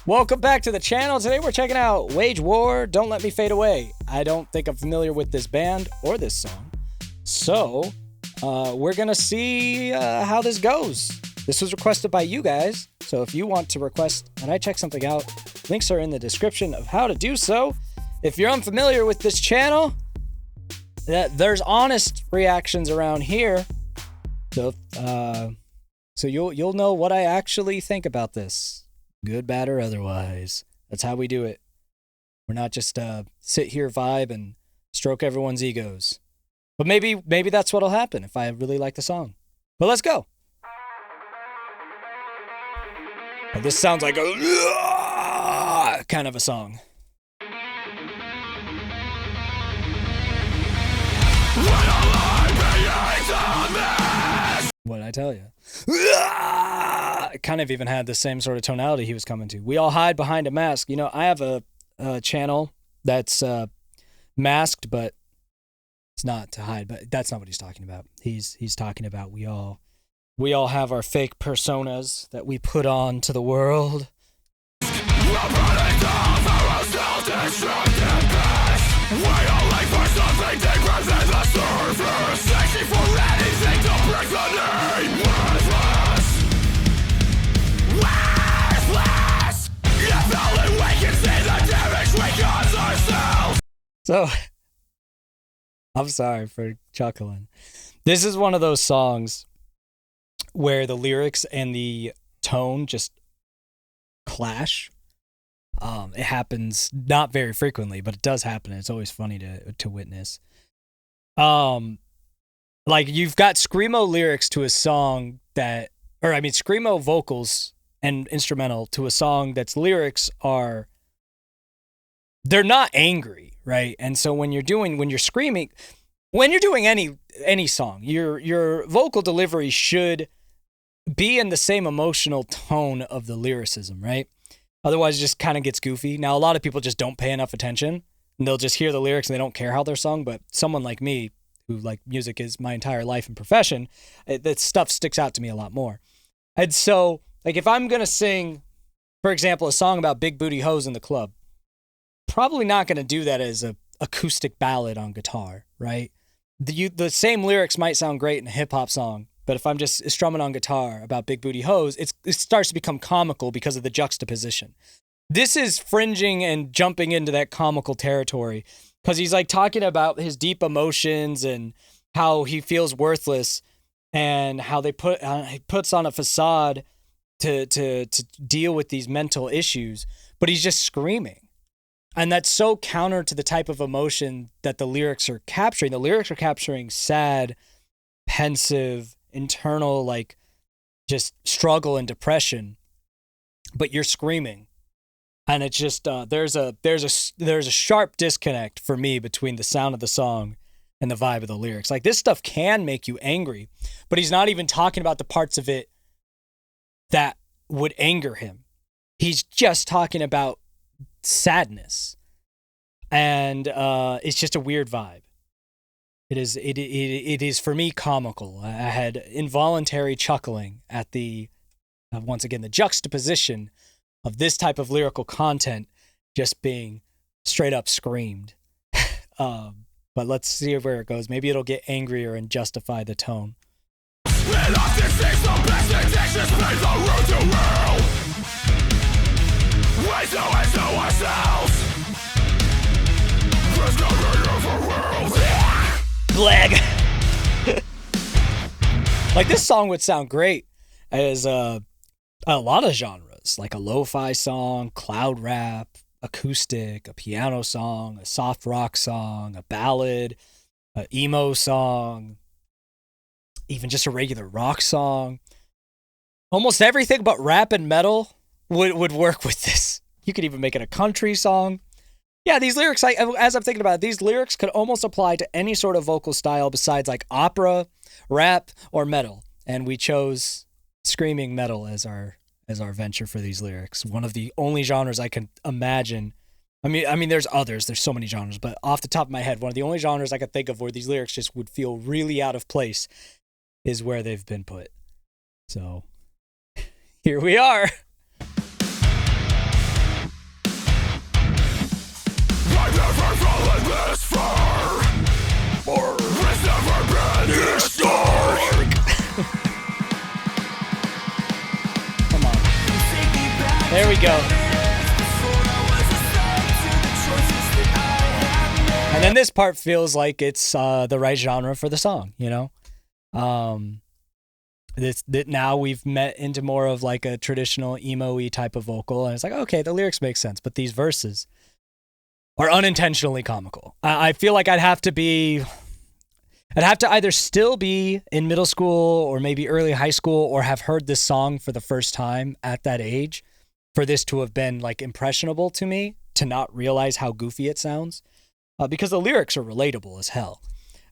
Welcome back to the channel. Today we're checking out Wage War, Don't Let Me Fade Away. I don't think I'm familiar with this band or this song. So, we're gonna see how this goes. This was requested by you guys. So if you want to request that I check something out, links are in the description of how to do so. If you're unfamiliar with this channel, there's honest reactions around here. So you'll know what I actually think about this. Good, bad, or otherwise. That's how we do it. We're not just sit here, vibe, and stroke everyone's egos. But maybe that's what'll happen if I really like the song. But let's go. Oh, this sounds like a kind of a song. What did I tell you? It kind of even had the same sort of tonality he was coming to. We all hide behind a mask. You know, I have a channel that's masked, but it's not to hide. But that's not what he's talking about. He's talking about we all have our fake personas that we put on to the world. So, I'm sorry for chuckling. This is one of those songs where the lyrics and the tone just clash. It happens not very frequently, but it does happen. It's always funny to witness. Like you've got screamo lyrics to a song screamo vocals and instrumental to a song that's lyrics are, they're not angry, right? And so when you're doing any song, your vocal delivery should be in the same emotional tone of the lyricism, right? Otherwise, it just kind of gets goofy. Now, a lot of people just don't pay enough attention, and they'll just hear the lyrics and they don't care how they're sung. But someone like me, who like music is my entire life and profession, that stuff sticks out to me a lot more. And so, like, if I'm gonna sing, for example, a song about big booty hoes in the club, probably not gonna do that as a acoustic ballad on guitar, right? The same lyrics might sound great in a hip hop song, but if I'm just strumming on guitar about big booty hoes, it starts to become comical because of the juxtaposition. This is fringing and jumping into that comical territory because he's like talking about his deep emotions and how he feels worthless and how he puts on a facade to deal with these mental issues, but he's just screaming. And that's so counter to the type of emotion that the lyrics are capturing. The lyrics are capturing sad, pensive, internal, like just struggle and depression, but you're screaming. And it's just there's a sharp disconnect for me between the sound of the song and the vibe of the lyrics. Like this stuff can make you angry, but he's not even talking about the parts of it that would anger him. He's just talking about sadness, and it's just a weird vibe. It is for me comical. I had involuntary chuckling at the once again the juxtaposition of this type of lyrical content just being straight up screamed. But let's see where it goes. Maybe it'll get angrier and justify the tone. Blag. Like this song would sound great as a lot of genres, like a lo-fi song, cloud rap, acoustic, a piano song, a soft rock song, a ballad, an emo song, even just a regular rock song. Almost everything but rap and metal would work with this. You could even make it a country song. Yeah, these lyrics, as I'm thinking about it, these lyrics could almost apply to any sort of vocal style besides like opera, rap, or metal. And we chose screaming metal as our venture for these lyrics. One of the only genres I can imagine. I mean, there's others. There's so many genres, but off the top of my head, one of the only genres I could think of where these lyrics just would feel really out of place is where they've been put. So here we are. There we go. And then this part feels like it's the right genre for the song, you know? That now we've met into more of like a traditional emo-y type of vocal, and it's like, okay, the lyrics make sense, but these verses are unintentionally comical. I feel like I'd have to either still be in middle school or maybe early high school or have heard this song for the first time at that age for this to have been like impressionable to me, to not realize how goofy it sounds. Because the lyrics are relatable as hell.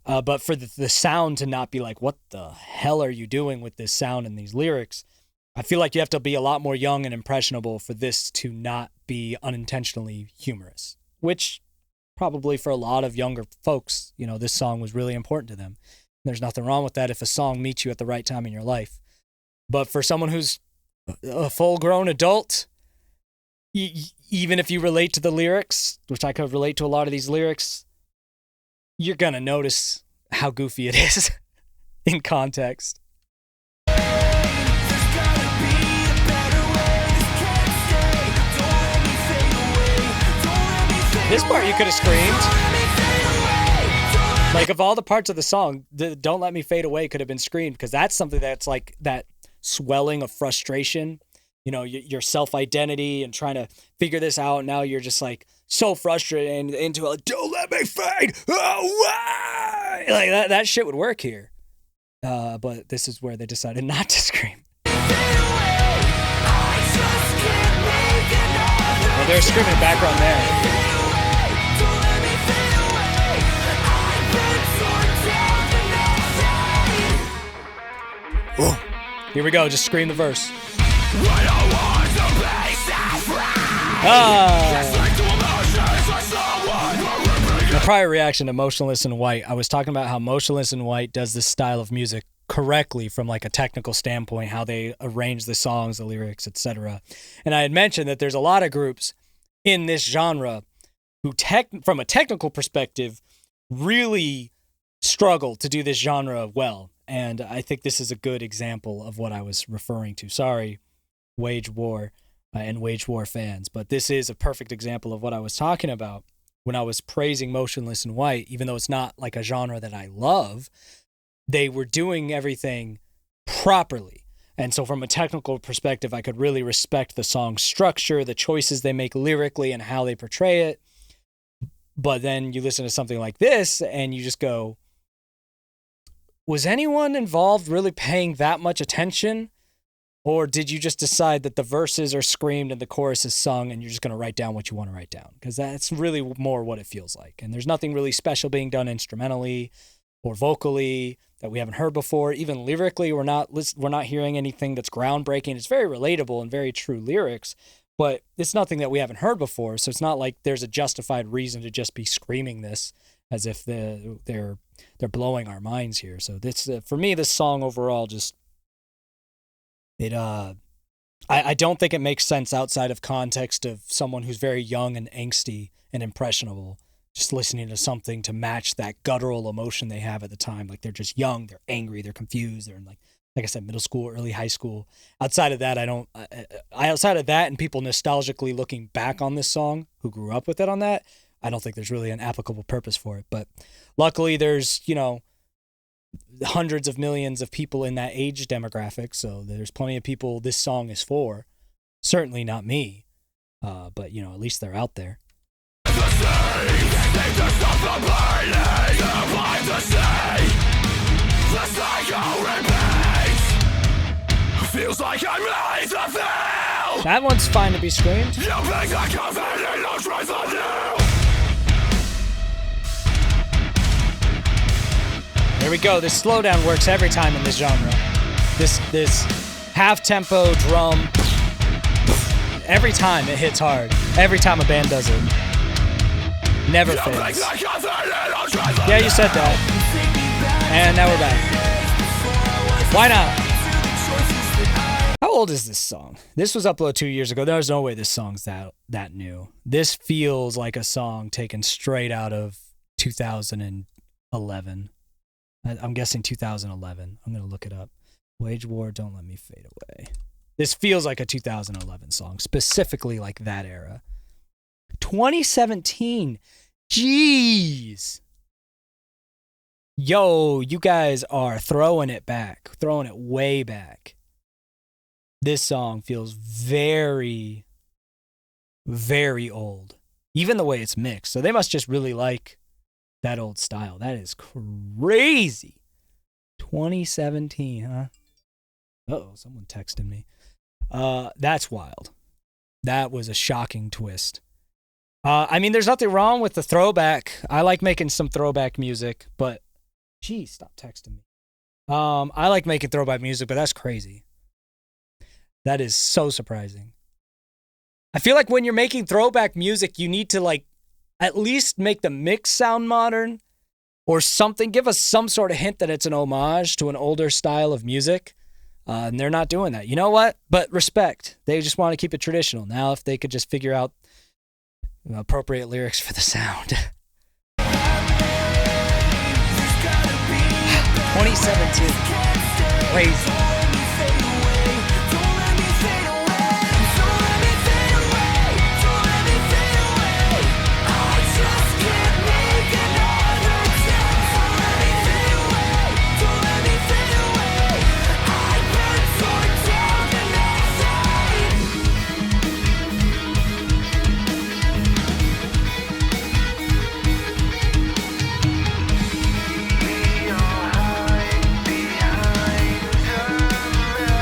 But for the sound to not be like, what the hell are you doing with this sound and these lyrics? I feel like you have to be a lot more young and impressionable for this to not be unintentionally humorous, which probably for a lot of younger folks, you know, this song was really important to them. There's nothing wrong with that if a song meets you at the right time in your life. But for someone who's a full-grown adult, even if you relate to the lyrics, which I could relate to a lot of these lyrics, you're going to notice how goofy it is in context. This part you could have screamed. Like, of all the parts of the song, the Don't Let Me Fade Away could have been screamed, because that's something that's like that swelling of frustration. You know, your self-identity and trying to figure this out. Now you're just like so frustrated and into it. Don't let me fade away. Like that shit would work here. But this is where they decided not to scream. Well, they're screaming in the background there. Whoa. Here we go. Just scream the verse. The prior reaction to Motionless in White, I was talking about how Motionless in White does this style of music correctly from like a technical standpoint, how they arrange the songs, the lyrics, etc. And I had mentioned that there's a lot of groups in this genre who, from a technical perspective, really struggle to do this genre well. And I think this is a good example of what I was referring to. Sorry, Wage War and Wage War fans, but this is a perfect example of what I was talking about when I was praising Motionless in White. Even though it's not like a genre that I love, they were doing everything properly. And so from a technical perspective, I could really respect the song's structure, the choices they make lyrically, and how they portray it. But then you listen to something like this and you just go, was anyone involved really paying that much attention? Or did you just decide that the verses are screamed and the chorus is sung and you're just going to write down what you want to write down? Because that's really more what it feels like. And there's nothing really special being done instrumentally or vocally that we haven't heard before. Even lyrically, we're not hearing anything that's groundbreaking. It's very relatable and very true lyrics, but it's nothing that we haven't heard before. So it's not like there's a justified reason to just be screaming this as if they're blowing our minds here. So this, for me, this song overall just, I don't think it makes sense outside of context of someone who's very young and angsty and impressionable, just listening to something to match that guttural emotion they have at the time. Like, they're just young, they're angry, they're confused, they're in like I said, middle school, early high school. Outside of that, outside of that and people nostalgically looking back on this song who grew up with it on that, I don't think there's really an applicable purpose for it. But luckily there's, hundreds of millions of people in that age demographic. So there's plenty of people this song is for. Certainly not me. But, at least they're out there. Feels like I'm made to feel. That one's fine to be screamed. There we go. This slowdown works every time in this genre. This half-tempo drum, every time it hits hard. Every time a band does it. Never fails. Yeah, you said that. And now we're back. Why not? How old is this song? This was uploaded 2 years ago. There's no way this song's that new. This feels like a song taken straight out of 2011. I'm guessing 2011. I'm going to look it up. Wage War, Don't Let Me Fade Away. This feels like a 2011 song, specifically like that era. 2017. Jeez. Yo, you guys are throwing it back, throwing it way back. This song feels very, very old. Even the way it's mixed. So they must just really like that old style. That is crazy. 2017, huh? Uh-oh, someone texted me. That's wild. That was a shocking twist. I mean, there's nothing wrong with the throwback. I like making some throwback music, but geez, stop texting me. I like making throwback music, but that's crazy. That is so surprising. I feel like when you're making throwback music, you need to like at least make the mix sound modern or something. Give us some sort of hint that it's an homage to an older style of music. And they're not doing that. You know what? But respect. They just want to keep it traditional. Now, if they could just figure out appropriate lyrics for the sound. 2017. Crazy.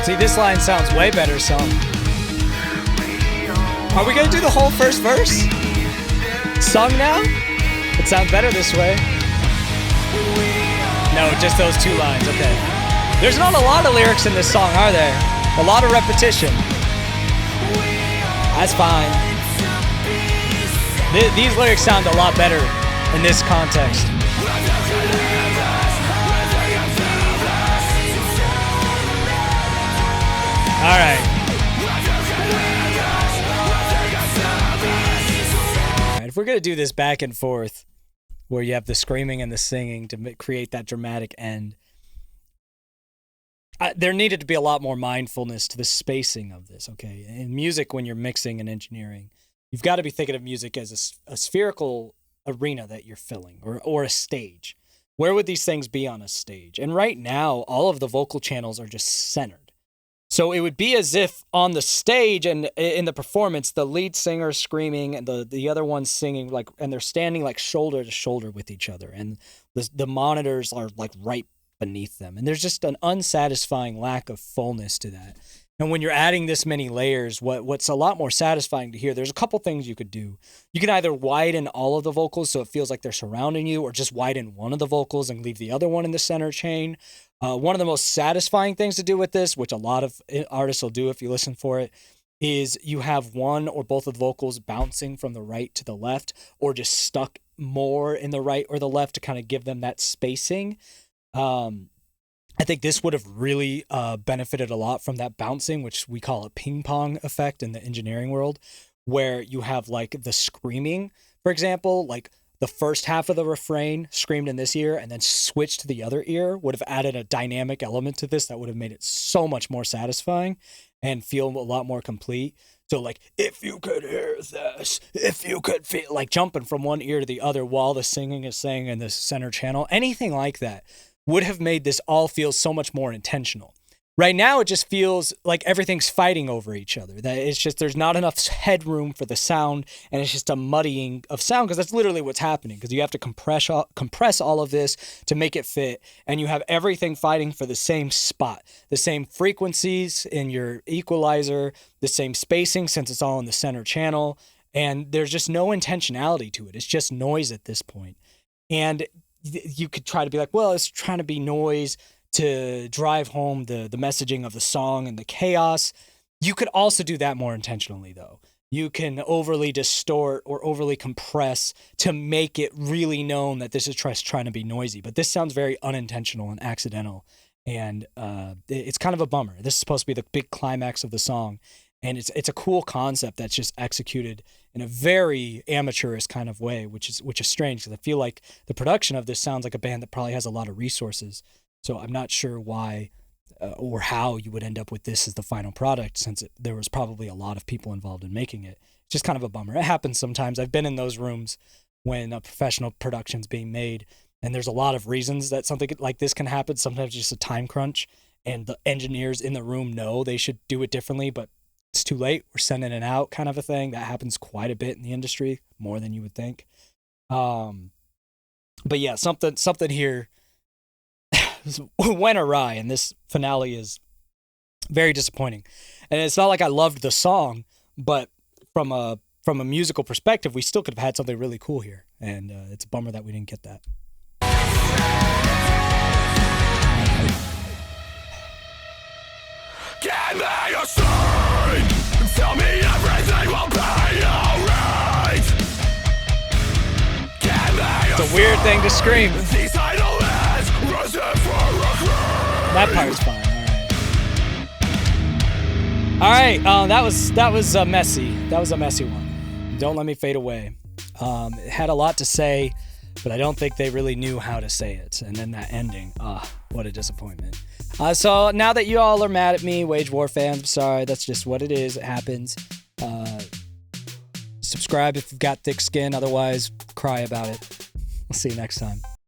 See, this line sounds way better, so. Are we gonna do the whole first verse? Sung now? It sounds better this way. No, just those two lines, okay. There's not a lot of lyrics in this song, are there? A lot of repetition. That's fine. These lyrics sound a lot better in this context. All right. If we're going to do this back and forth, where you have the screaming and the singing to create that dramatic end, there needed to be a lot more mindfulness to the spacing of this, okay? In music, when you're mixing and engineering, you've got to be thinking of music as a spherical arena that you're filling, or a stage. Where would these things be on a stage? And right now, all of the vocal channels are just centered. So it would be as if on the stage and in the performance, the lead singer is screaming and the other one's singing, like, and they're standing like shoulder to shoulder with each other, and the monitors are like right beneath them. And there's just an unsatisfying lack of fullness to that. And when you're adding this many layers, what's a lot more satisfying to hear, there's a couple things you could do. You can either widen all of the vocals so it feels like they're surrounding you, or just widen one of the vocals and leave the other one in the center chain. One of the most satisfying things to do with this, which a lot of artists will do if you listen for it, is you have one or both of the vocals bouncing from the right to the left, or just stuck more in the right or the left to kind of give them that spacing. I think this would have really benefited a lot from that bouncing, which we call a ping pong effect in the engineering world, where you have like the screaming, for example, like the first half of the refrain screamed in this ear and then switched to the other ear would have added a dynamic element to this that would have made it so much more satisfying and feel a lot more complete. So like, if you could hear this, if you could feel, like jumping from one ear to the other while the singing is saying in the center channel, anything like that would have made this all feel so much more intentional. Right now, it just feels like everything's fighting over each other. That it's just, there's not enough headroom for the sound, and it's just a muddying of sound, because that's literally what's happening, because you have to compress all of this to make it fit, and you have everything fighting for the same spot, the same frequencies in your equalizer, the same spacing since it's all in the center channel, and there's just no intentionality to it. It's just noise at this point. And you could try to be like, well, it's trying to be noise to drive home the messaging of the song and the chaos. You could also do that more intentionally, though. You can overly distort or overly compress to make it really known that this is trying to be noisy. But this sounds very unintentional and accidental, and it's kind of a bummer. This is supposed to be the big climax of the song, and it's a cool concept that's just executed in a very amateurish kind of way, which is strange, because I feel like the production of this sounds like a band that probably has a lot of resources. So I'm not sure why or how you would end up with this as the final product, since there was probably a lot of people involved in making it. It's just kind of a bummer. It happens sometimes. I've been in those rooms when a professional production's being made, and there's a lot of reasons that something like this can happen. Sometimes just a time crunch, and the engineers in the room know they should do it differently, but it's too late. We're sending it out, kind of a thing. That happens quite a bit in the industry, more than you would think. But yeah, something here went awry, and this finale is very disappointing. And it's not like I loved the song, but from a musical perspective, we still could have had something really cool here, and it's a bummer that we didn't get that. Give me a sign, tell me everything will be alright. It's a weird thing to scream. That part's fine. All right. That was messy. That was a messy one. Don't Let Me Fade Away. It had a lot to say, but I don't think they really knew how to say it. And then that ending, what a disappointment. So now that you all are mad at me, Wage War fans, I'm sorry. That's just what it is. It happens. Subscribe if you've got thick skin. Otherwise, cry about it. We'll see you next time.